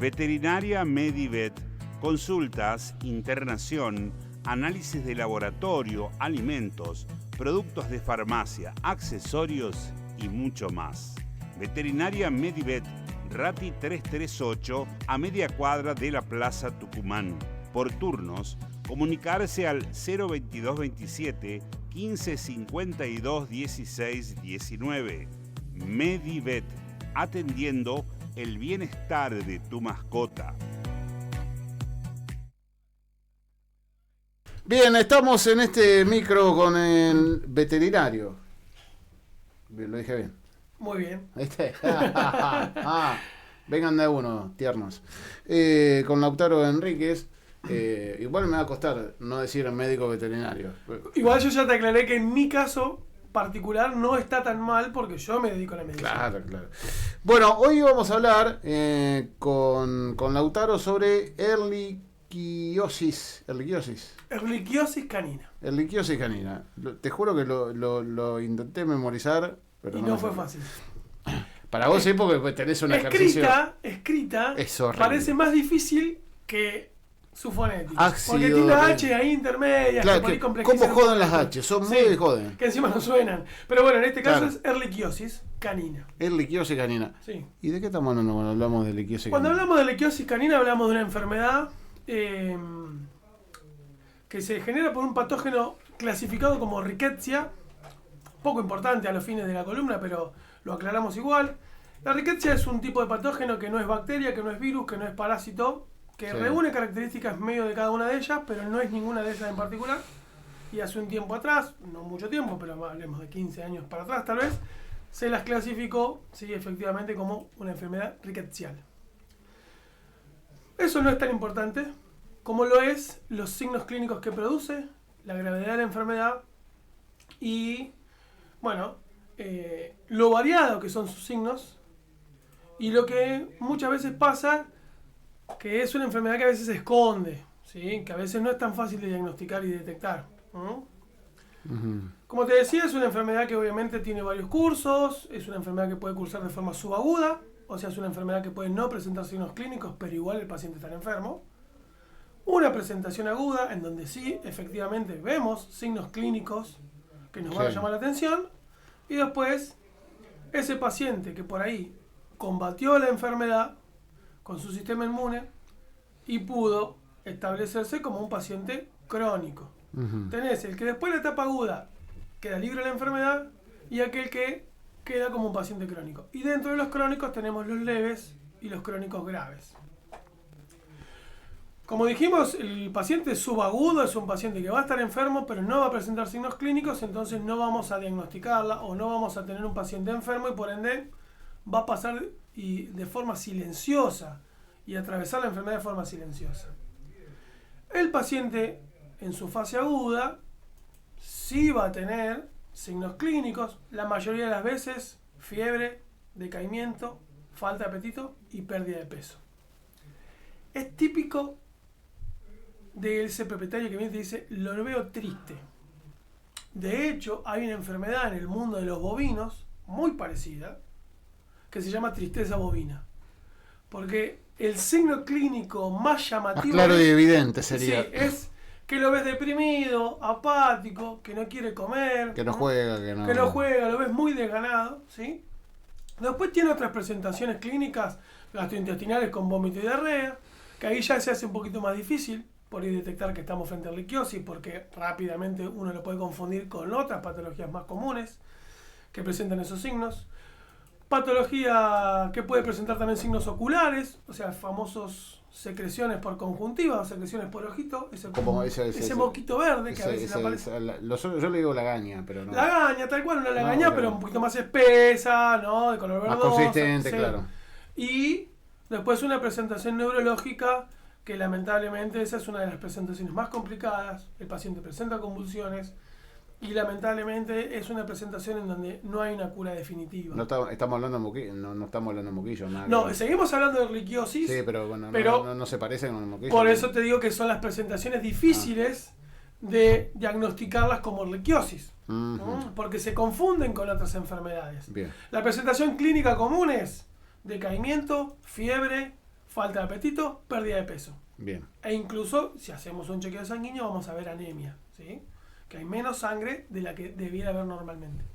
Veterinaria Medivet. Consultas, internación, análisis de laboratorio, alimentos, productos de farmacia, accesorios y mucho más. Veterinaria Medivet, Rati 338, a media cuadra de la Plaza Tucumán. Por turnos, comunicarse al 02227 1552 16 19. Medivet, atendiendo el bienestar de tu mascota. Bien, estamos en este micro con el veterinario. Bien, lo dije bien. Muy bien. ¿Viste? Vengan de uno, tiernos. Con Lautaro Enríquez. Igual me va a costar no decir médico veterinario. Igual yo ya te aclaré que en mi caso particular no está tan mal porque yo me dedico a la medicina. Claro, claro. Bueno, hoy vamos a hablar con Lautaro sobre erliquiosis. Erliquiosis canina. Erliquiosis canina. Te juro que lo intenté memorizar, pero y no fue fácil. Para vos sí, porque tenés un ejercicio. Escrita, es horrible. parece más difícil que su fonética. Ácido, porque tiene H ahí intermedias. Claro, ¿cómo joden las H? Son muy joden. Que encima no suenan. Pero bueno, en este caso Claro. es erliquiosis canina. Erliquiosis canina. Sí. ¿Y de qué estamos hablando cuando hablamos de erliquiosis Cuando canina? hablamos de erliquiosis canina hablamos de una enfermedad que se genera por un patógeno clasificado como Rickettsia, poco importante a los fines de la columna, pero lo aclaramos igual. La Rickettsia es un tipo de patógeno que no es bacteria, que no es virus, que no es parásito, que reúne características medio de cada una de ellas, pero no es ninguna de ellas en particular. Y hace un tiempo atrás, no mucho tiempo, pero hablemos de 15 años para atrás tal vez, se las clasificó, sí, efectivamente, como una enfermedad rickettsial. Eso no es tan importante como lo es los signos clínicos que produce, la gravedad de la enfermedad y, bueno, lo variado que son sus signos y lo que muchas veces pasa, que es una enfermedad que a veces se esconde, ¿sí? Que a veces no es tan fácil de diagnosticar y detectar. Como te decía, es una enfermedad que obviamente tiene varios cursos, es una enfermedad que puede cursar de forma subaguda, o sea, es una enfermedad que puede no presentar signos clínicos, pero igual el paciente está enfermo. Una presentación aguda, en donde sí, efectivamente, vemos signos clínicos que nos van a llamar la atención, y después, ese paciente que por ahí combatió la enfermedad con su sistema inmune y pudo establecerse como un paciente crónico. Tenés el que después de la etapa aguda queda libre de la enfermedad y aquel que queda como un paciente crónico. Y dentro de los crónicos tenemos los leves y los crónicos graves. Como dijimos, el paciente subagudo es un paciente que va a estar enfermo pero no va a presentar signos clínicos, entonces no vamos a diagnosticarla o no vamos a tener un paciente enfermo y por ende va a pasar de forma silenciosa y atravesar la enfermedad de forma silenciosa. El paciente en su fase aguda sí va a tener signos clínicos, la mayoría de las veces fiebre, decaimiento, falta de apetito y pérdida de peso. Es típico de ese propietario que viene y te dice, lo veo triste. De hecho, hay una enfermedad en el mundo de los bovinos muy parecida que se llama tristeza bovina. Porque el signo clínico más llamativo... Más claro y evidente sería. Sí, es que lo ves deprimido, apático, que no quiere comer. Que no juega, que no juega, lo ves muy desganado, ¿sí? Después tiene otras presentaciones clínicas gastrointestinales con vómito y diarrea, que ahí ya se hace un poquito más difícil por ahí detectar que estamos frente a erliquiosis, porque rápidamente uno lo puede confundir con otras patologías más comunes que presentan esos signos. Patología que puede presentar también signos oculares, o sea, famosos secreciones por conjuntiva o secreciones por ojito, ese moquito verde que a veces aparece. Yo le digo lagaña, pero no. Lagaña, tal cual, una lagaña, pero un poquito más espesa, ¿no? De color verdoso. Más consistente, sí. Claro. Y después una presentación neurológica que lamentablemente esa es una de las presentaciones más complicadas. El paciente presenta convulsiones y lamentablemente es una presentación en donde no hay una cura definitiva. No estamos hablando de moquillo, no estamos hablando de moquillo. Nada no, seguimos hablando de erliquiosis. Sí, pero bueno, no se parecen con el moquillo. Por eso te digo que son las presentaciones difíciles de diagnosticarlas como erliquiosis. Porque se confunden con otras enfermedades. Bien. La presentación clínica común es decaimiento, fiebre, falta de apetito, pérdida de peso. Bien. E incluso, si hacemos un chequeo sanguíneo, vamos a ver anemia, ¿sí? Que hay menos sangre de la que debiera haber normalmente.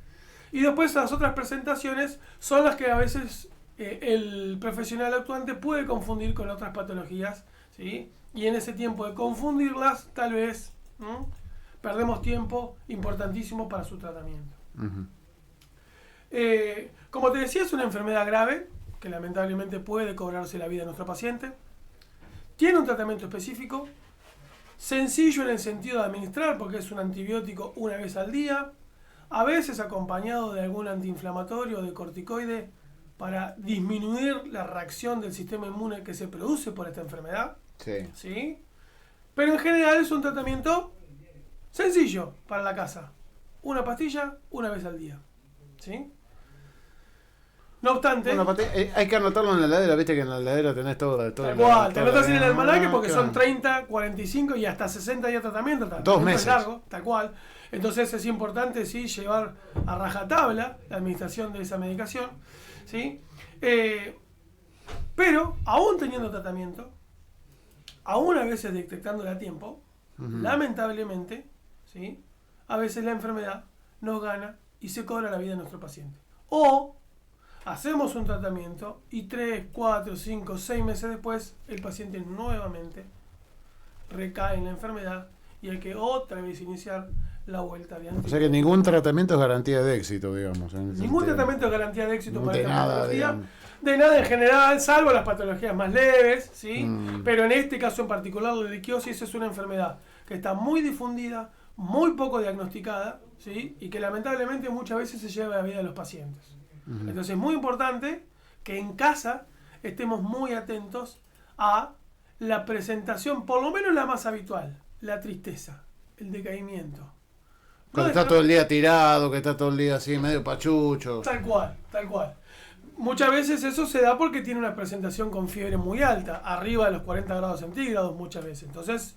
Y después las otras presentaciones son las que a veces el profesional actuante puede confundir con otras patologías, ¿sí? Y en ese tiempo de confundirlas, tal vez perdemos tiempo importantísimo para su tratamiento. Uh-huh. Como te decía, es una enfermedad grave que lamentablemente puede cobrarse la vida de nuestro paciente. Tiene un tratamiento específico, sencillo en el sentido de administrar, porque es un antibiótico una vez al día, a veces acompañado de algún antiinflamatorio o de corticoide para disminuir la reacción del sistema inmune que se produce por esta enfermedad. Sí. ¿Sí? Pero en general es un tratamiento sencillo para la casa. Una pastilla una vez al día. ¿Sí? No obstante... Bueno, hay que anotarlo en la heladera, viste que en la heladera tenés todo. Tal cual, te anotas en el almanaque porque son 30, 45 y hasta 60 días de tratamiento. 2 meses. Largo, tal cual. Entonces es importante, sí, llevar a rajatabla la administración de esa medicación. ¿Sí? Pero, aún teniendo tratamiento, aún a veces detectándola a tiempo, lamentablemente, ¿sí? A veces la enfermedad nos gana y se cobra la vida de nuestro paciente. O hacemos un tratamiento y 3, 4, 5, 6 meses después el paciente nuevamente recae en la enfermedad y hay que otra vez iniciar la vuelta de antibióticos. O sea que ningún tratamiento es garantía de éxito, digamos. Ningún tratamiento es garantía de éxito para esta patología. Digamos. De nada en general, salvo las patologías más leves, ¿sí? Pero en este caso en particular, la liquiosis es una enfermedad que está muy difundida, muy poco diagnosticada, ¿sí? Y que lamentablemente muchas veces se lleva la vida de los pacientes. Entonces es muy importante que en casa estemos muy atentos a la presentación, por lo menos la más habitual, la tristeza, el decaimiento. Cuando está todo el día tirado, que está todo el día así medio pachucho. Tal cual, tal cual. Muchas veces eso se da porque tiene una presentación con fiebre muy alta, arriba de los 40 grados centígrados muchas veces. Entonces,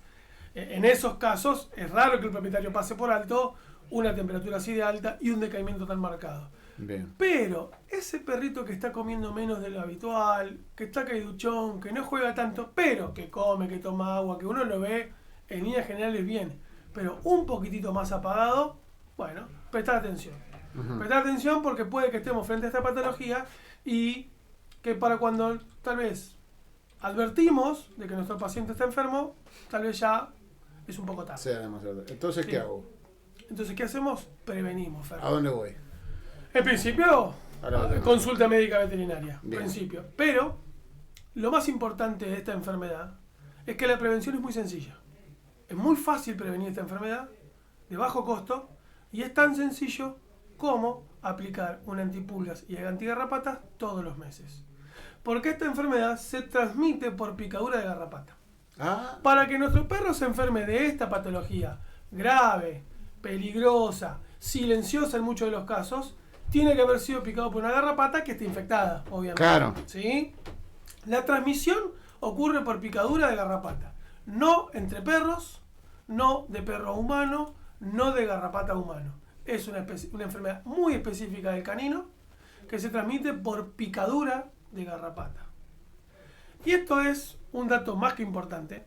en esos casos es raro que el propietario pase por alto una temperatura así de alta y un decaimiento tan marcado. Bien. Pero ese perrito que está comiendo menos de lo habitual, que está caiduchón, que no juega tanto, pero que come, que toma agua, que uno lo ve en líneas generales bien, pero un poquitito más apagado, bueno, prestar atención. Prestar atención porque puede que estemos frente a esta patología y que para cuando tal vez advertimos de que nuestro paciente está enfermo, tal vez ya es un poco tarde. Sea demasiado. Entonces, ¿qué hago? Entonces, ¿qué hacemos? Prevenimos, Fer. ¿A dónde voy? En principio, Ahora, consulta médica veterinaria. En Bien. principio. Pero, lo más importante de esta enfermedad es que la prevención es muy sencilla. Es muy fácil prevenir esta enfermedad, de bajo costo, y es tan sencillo como aplicar un antipulgas y antigarrapatas todos los meses. Porque esta enfermedad se transmite por picadura de garrapata. Para que nuestro perro se enferme de esta patología grave, peligrosa, silenciosa en muchos de los casos, tiene que haber sido picado por una garrapata que esté infectada, obviamente. Claro. ¿Sí? La transmisión ocurre por picadura de garrapata. No entre perros, no de perro a humano, no de garrapata a humano. Es una enfermedad muy específica del canino que se transmite por picadura de garrapata. Y esto es un dato más que importante,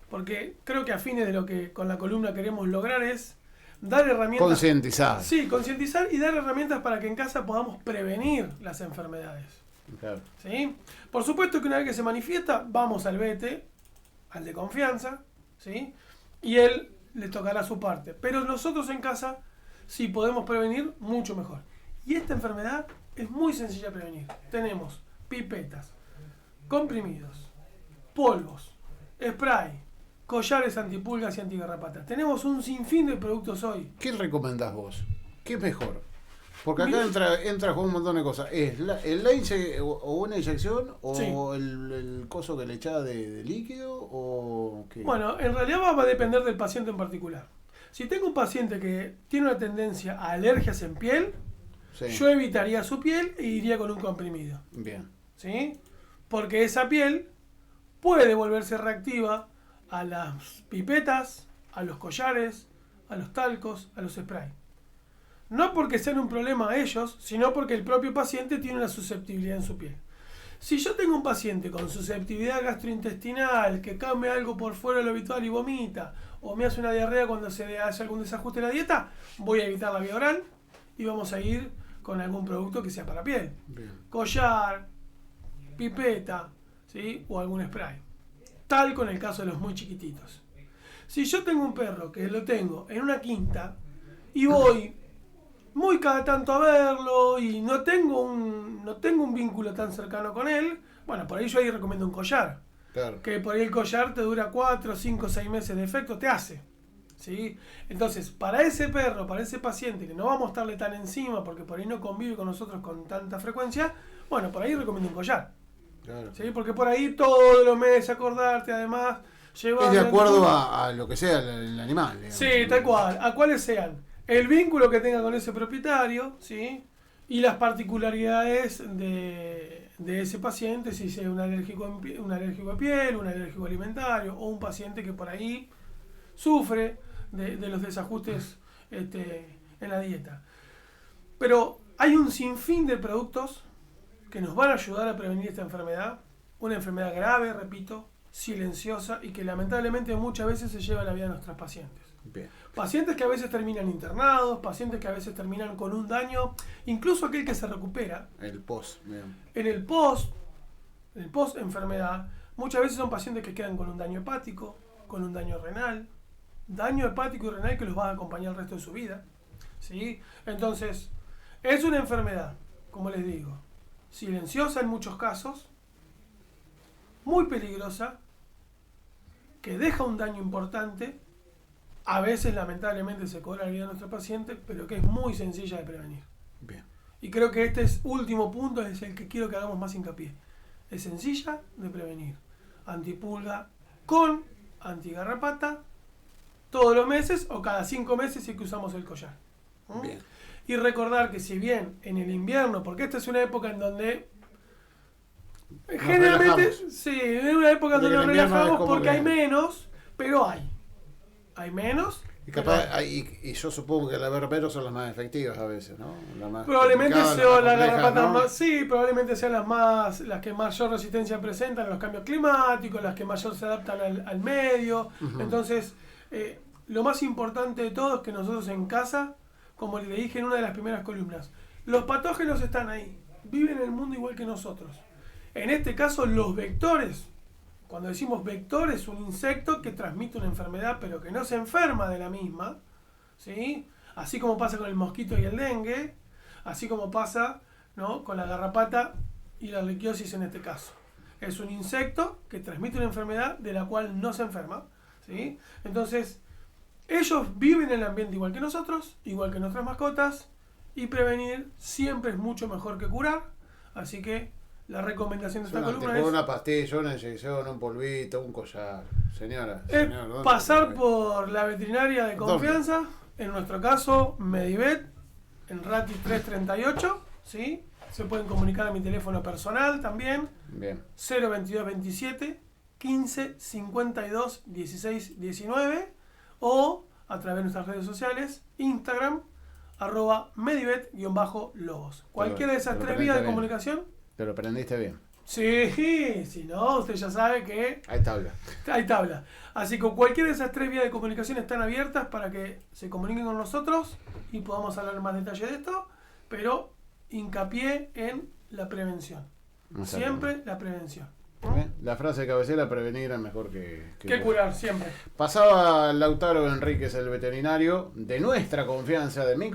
porque creo que a fines de lo que con la columna queremos lograr es dar herramientas. Concientizar. Sí, concientizar y dar herramientas para que en casa podamos prevenir las enfermedades. Claro. ¿Sí? Por supuesto que una vez que se manifiesta, vamos al vete, al de confianza, ¿sí? Y él le tocará su parte. Pero nosotros en casa, si podemos prevenir, mucho mejor. Y esta enfermedad es muy sencilla de prevenir. Tenemos pipetas, comprimidos, polvos, spray, collares antipulgas y antigarrapatas. Tenemos un sinfín de productos hoy. ¿Qué recomendás vos? ¿Qué es mejor? Porque acá entra con un montón de cosas. ¿Es o una inyección o Sí. el coso que le echás de líquido o qué? Bueno, en realidad va a depender del paciente en particular. Si tengo un paciente que tiene una tendencia a alergias en piel, Sí. yo evitaría su piel e iría con un comprimido. Bien. ¿Sí? Porque esa piel puede volverse reactiva a las pipetas, a los collares, a los talcos, a los sprays. No porque sean un problema a ellos, sino porque el propio paciente tiene una susceptibilidad en su piel. Si yo tengo un paciente con susceptibilidad gastrointestinal que come algo por fuera de lo habitual y vomita, o me hace una diarrea cuando se hace algún desajuste en la dieta, voy a evitar la vía oral y vamos a ir con algún producto que sea para piel. Bien. Collar, pipeta, ¿sí? O algún spray. Tal con el caso de los muy chiquititos. Si yo tengo un perro que lo tengo en una quinta y voy muy cada tanto a verlo y no tengo un vínculo tan cercano con él, bueno, por ahí yo ahí recomiendo un collar. Claro. Que por ahí el collar te dura 4, 5, 6 meses de efecto, te hace. ¿Sí? Entonces, para ese perro, para ese paciente que no vamos a estarle tan encima porque por ahí no convive con nosotros con tanta frecuencia, bueno, por ahí recomiendo un collar. Claro. ¿Sí? Porque por ahí todos los meses acordarte, además, llevar... Es de acuerdo a lo que sea el animal. Digamos. Sí, tal cual, a cuáles sean. El vínculo que tenga con ese propietario, ¿sí? Y las particularidades de ese paciente, si sea un alérgico a piel, un alérgico alimentario, o un paciente que por ahí sufre de los desajustes en la dieta. Pero hay un sinfín de productos que nos van a ayudar a prevenir esta enfermedad, una enfermedad grave, repito, silenciosa y que lamentablemente muchas veces se lleva la vida de nuestros pacientes. Bien. Pacientes que a veces terminan internados, pacientes que a veces terminan con un daño, incluso aquel que se recupera. El post. Bien. En el post enfermedad, muchas veces son pacientes que quedan con un daño hepático, con un daño renal, daño hepático y renal que los va a acompañar el resto de su vida. ¿Sí? Entonces, es una enfermedad, como les digo, silenciosa en muchos casos, muy peligrosa, que deja un daño importante. A veces, lamentablemente, se cobra la vida de nuestro paciente, pero que es muy sencilla de prevenir. Bien. Y creo que este último punto es el que quiero que hagamos más hincapié. Es sencilla de prevenir. Antipulga con antigarrapata todos los meses o cada 5 meses si que usamos el collar. Bien. Y recordar que si bien en el invierno, porque esta es una época en donde generalmente, relajamos. sí, es una época Porque donde nos el invierno es relajamos como porque que- hay menos, pero hay menos. Y capaz, y yo supongo que las verberos son las más efectivas a veces, ¿no? Las más Probablemente complicadas, sean las las más complejas, garrapatas ¿no? más, sí, probablemente sean las que mayor resistencia presentan a los cambios climáticos, las que mayor se adaptan al medio. Ujú. Entonces, lo más importante de todo es que nosotros en casa, como le dije en una de las primeras columnas, los patógenos están ahí, viven en el mundo igual que nosotros. En este caso, los vectores. Cuando decimos vector, es un insecto que transmite una enfermedad, pero que no se enferma de la misma, ¿sí? Así como pasa con el mosquito y el dengue, así como pasa, ¿no?, con la garrapata y la erliquiosis en este caso. Es un insecto que transmite una enfermedad de la cual no se enferma, ¿sí? Entonces, ellos viven en el ambiente igual que nosotros, igual que nuestras mascotas, y prevenir siempre es mucho mejor que curar, así que la recomendación de esta columna es... Una pastilla, una inyección, un polvito, un collar. Señora, Es ¿dónde? pasar por la veterinaria de ¿Dónde? confianza, en nuestro caso Medivet, en Rati 338, ¿sí? Se pueden comunicar a mi teléfono personal también, Bien. 02227 15 52 16 19, o a través de nuestras redes sociales, Instagram, @medivet_lobos. Cualquiera de esas te lo 3 vías de bien. comunicación. Te lo prendiste bien. Sí, si no, usted ya sabe que Ahí está, habla. hay tabla. Así que cualquiera de esas 3 vías de comunicación están abiertas para que se comuniquen con nosotros y podamos hablar en más detalle de esto, pero hincapié en la prevención. Siempre la prevención. La frase de cabecera, prevenir es mejor que Que curar, siempre. Pasaba Lautaro Enríquez, el veterinario, de nuestra confianza, de mi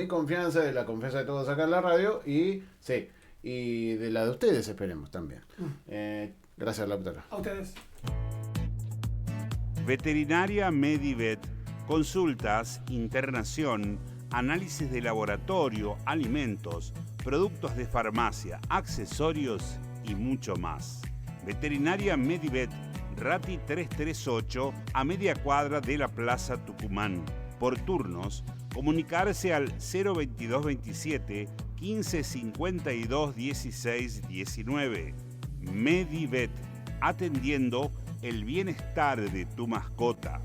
confianza, de la confianza de todos acá en la radio, y sí, y de la de ustedes esperemos también. Gracias, Lautaro. A ustedes. Veterinaria Medivet, consultas, internación, análisis de laboratorio, alimentos, productos de farmacia, accesorios y mucho más. Veterinaria Medivet, Rati 338, a media cuadra de la Plaza Tucumán. Por turnos, comunicarse al 02227 15 52 16 19. Medivet, atendiendo el bienestar de tu mascota.